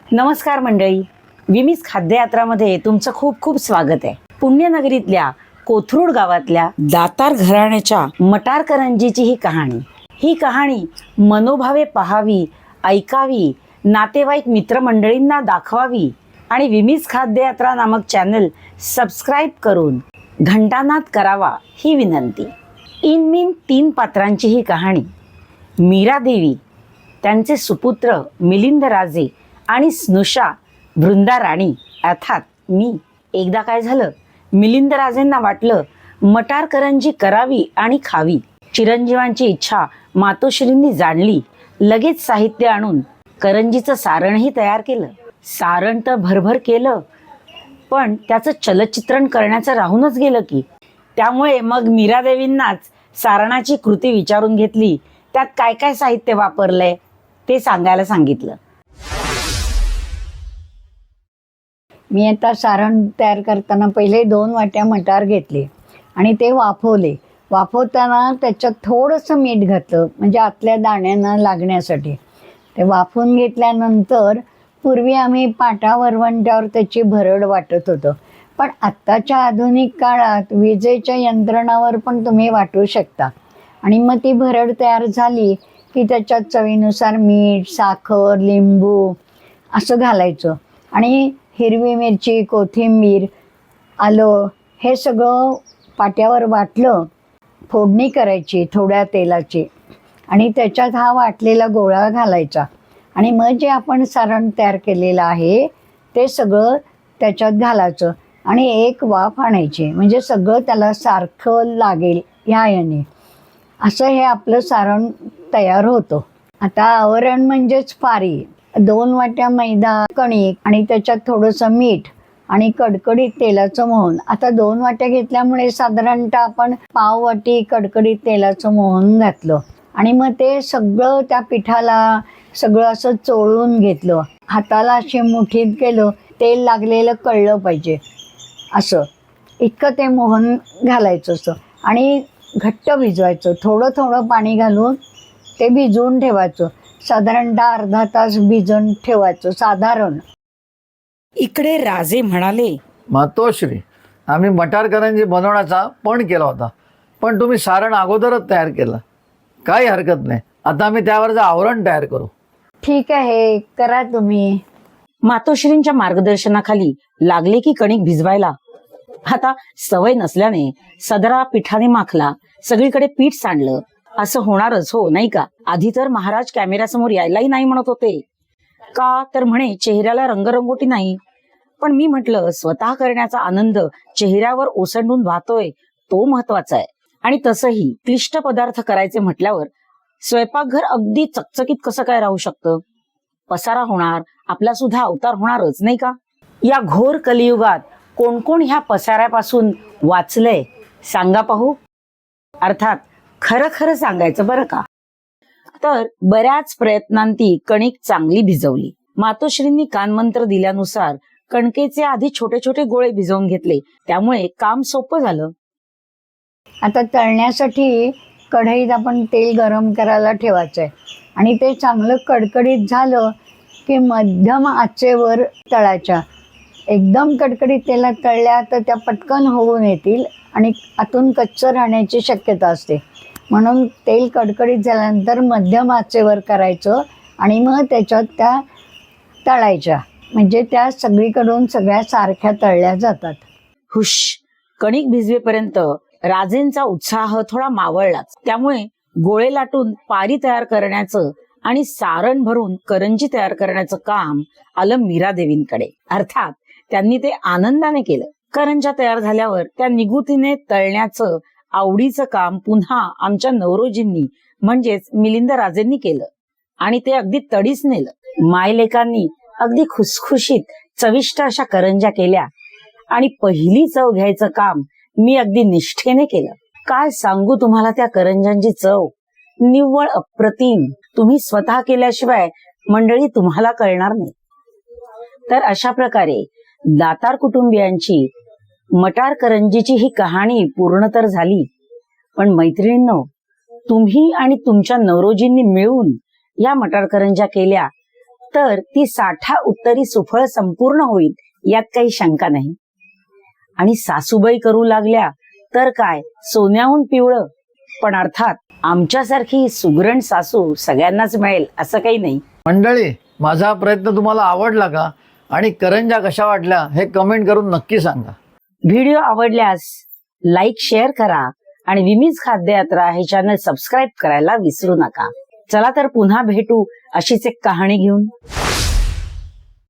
नमस्कार मंडळी, विमीज खाद्ययात्रामध्ये तुमचं खूप खूप स्वागत आहे. पुण्यनगरीतल्या कोथरूड गावातल्या दातार घराण्याच्या मटार करंजीची ही कहाणी मनोभावे पाहावी, ऐकावी, नातेवाईक मित्रमंडळींना दाखवावी आणि विमीज खाद्ययात्रा नामक चॅनल सबस्क्राईब करून घंटानाद करावा ही विनंती. इनमीन 3 पात्रांची ही कहाणी. मीरा देवी, त्यांचे सुपुत्र मिलिंद राजे आणि स्नुषा वृंदा राणी अर्थात मी. एकदा काय झालं, मिलिंद राजेंना वाटलं मटार करंजी करावी आणि खावी. चिरंजीवांची इच्छा मातोश्रींनी जाणली. लगेच साहित्य आणून करंजीचं सारणही तयार केलं. सारण तर भरभर केलं, पण त्याचं चलचित्रण करण्याचं राहूनच गेलं की. त्यामुळे मग मीरा देवींनाच सारणाची कृती विचारून घेतली. त्यात काय काय साहित्य वापरलंय ते सांगायला सांगितलं. मी आता सारण तयार करताना पहिले 2 वाट्या मटार घेतले आणि ते वाफवले. वाफवताना त्याच्यात थोडंसं मीठ घातलं, म्हणजे आतल्या दाण्यांना लागण्यासाठी. ते वाफवून घेतल्यानंतर पूर्वी आम्ही पाटा वरवंट्यावर त्याची भरड वाटत होतो, पण आत्ताच्या आधुनिक काळात विजेच्या यंत्रणावर पण तुम्ही वाटू शकता. आणि मग ती भरड तयार झाली की त्याच्यात चवीनुसार मीठ, साखर, लिंबू असं घालायचं आणि हिरवी मिरची, कोथिंबीर, आलं हे सगळं पाट्यावर वाटलं. फोडणी करायची थोड्या तेलाची आणि त्याच्यात हा वाटलेला गोळा घालायचा आणि मग जे आपण सारण तयार केलेलं आहे ते सगळं त्याच्यात घालायचं आणि एक वाफ आणायची, म्हणजे सगळं त्याला सारखं लागेल ह्या याने. असं हे आपलं सारण तयार होतं. आता आवरण म्हणजेच पारी. 2 वाट्या मैदा, कणिक आणि त्याच्यात थोडंसं मीठ आणि कडकडीत तेलाचं मोहन. आता 2 वाट्या घेतल्यामुळे साधारणतः आपण पाव वाटी कडकडीत तेलाचं मोहन घातलं आणि मग ते सगळं त्या पिठाला सगळं असं चोळून घेतलं. हाताला असे मुठीत केलं, तेल लागलेलं कळलं पाहिजे असं. इतकं ते मोहन घालायचं असतं आणि घट्ट भिजवायचं. थोडं थोडं पाणी घालून ते भिजवून ठेवायचं. साधारणतः अर्धा तास भिजून ठेवायचं साधारण. इकडे राजे म्हणाले, मातोश्री, आम्ही मटार करंजी बनवण्याचा पण केला होता, पण तुम्ही सारण अगोदरच तयार केलं. काही हरकत नाही, आता आम्ही त्यावरचं आवरण तयार करू. ठीक आहे, करा तुम्ही. मातोश्रींच्या मार्गदर्शनाखाली लागले की कणिक भिजवायला. आता सवय नसल्याने सदरा पिठाने माखला, सगळीकडे पीठ सांडलं. असं होणारच हो, नाही का? आधी तर महाराज कॅमेऱ्यासमोर यायलाही नाही म्हणत होते. का तर म्हणे चेहऱ्याला रंगरंगोटी नाही. पण मी म्हटलं स्वतः करण्याचा आनंद चेहऱ्यावर ओसंडून वाहतोय तो महत्वाचा आहे. आणि तसंही क्लिष्ट पदार्थ करायचे म्हटल्यावर स्वयंपाकघर अगदी चकचकीत कसं काय राहू शकतं? पसारा होणार, आपला सुद्धा अवतार होणारच, नाही का? या घोर कलियुगात कोण कोण ह्या पसाऱ्यापासून वाचलंय सांगा पाहू. अर्थात खरं खरं सांगायचं बरं का, तर बऱ्याच प्रयत्नांती कणिक चांगली भिजवली. मातोश्रींनी कानमंत्र दिल्यानुसार कणकेचे आधी छोटे छोटे गोळे भिजवून घेतले, त्यामुळे काम सोपं झालं. आता तळण्यासाठी कढईत आपण तेल गरम करायला ठेवायचं आहे आणि ते चांगलं कडकडीत झालं की मध्यम आचेवर तळायच्या. एकदम कडकडीत तेलात तळल्या तर त्या पटकन होऊन येतील आणि आतून कच्चं राहण्याची शक्यता असते. म्हणून तेल कडकडीत झाल्यानंतर मध्यम आचेवर करायचं आणि मग त्याच्यात त्या तळायच्या, म्हणजे त्या सगळीकडून सगळ्या सारख्या तळल्या जातात. हुश. कणिक भिजवेपर्यंत राजेंचा उत्साह थोडा मावळलाच. त्यामुळे गोळे लाटून पारी तयार करण्याचं आणि सारण भरून करंजी तयार करण्याचं काम आलं मीरा देवींकडे. अर्थात त्यांनी ते आनंदाने केलं. करंज्या तयार झाल्यावर त्या निगुतीने तळण्याचं आवडीचं काम पुन्हा आमच्या नवरोजींनी म्हणजेच मिलिंद राजेंनी केलं आणि ते अगदी तडीच नेलं. मायलेकांनी अगदी खुसखुशीत चविष्ट अशा करंज्या केल्या आणि पहिली चव घ्यायचं काम मी अगदी निष्ठेने केलं. काय सांगू तुम्हाला त्या करंज्यांची चव, निव्वळ अप्रतिम. तुम्ही स्वतः केल्याशिवाय मंडळी तुम्हाला कळणार नाही. तर अशा प्रकारे दातार कुटुंबियांची मटार करंजीची ही कहाणी पूर्ण तर झाली, पण मैत्रिणींनो, तुम्ही आणि तुमच्या नवरोजींनी मिळून या मटार करंज्या केल्या तर ती साठा उत्तरी सुफळ संपूर्ण होईल यात काही शंका नाही. आणि सासूबाई करू लागल्या तर काय सोन्याहून पिवळं. पण अर्थात आमच्यासारखी सुगरण सासू सगळ्यांनाच मिळेल असं काही नाही. मंडळी, माझा हा प्रयत्न तुम्हाला आवडला का आणि करंजा कशा वाटल्या हे कमेंट करून नक्की सांगा. व्हिडिओ आवडल्यास लाईक शेअर करा आणि विमीज खाद्ययात्रा हे चॅनल सबस्क्राईब करायला विसरू नका. चला तर पुन्हा भेटू अशीच एक कहाणी घेऊन.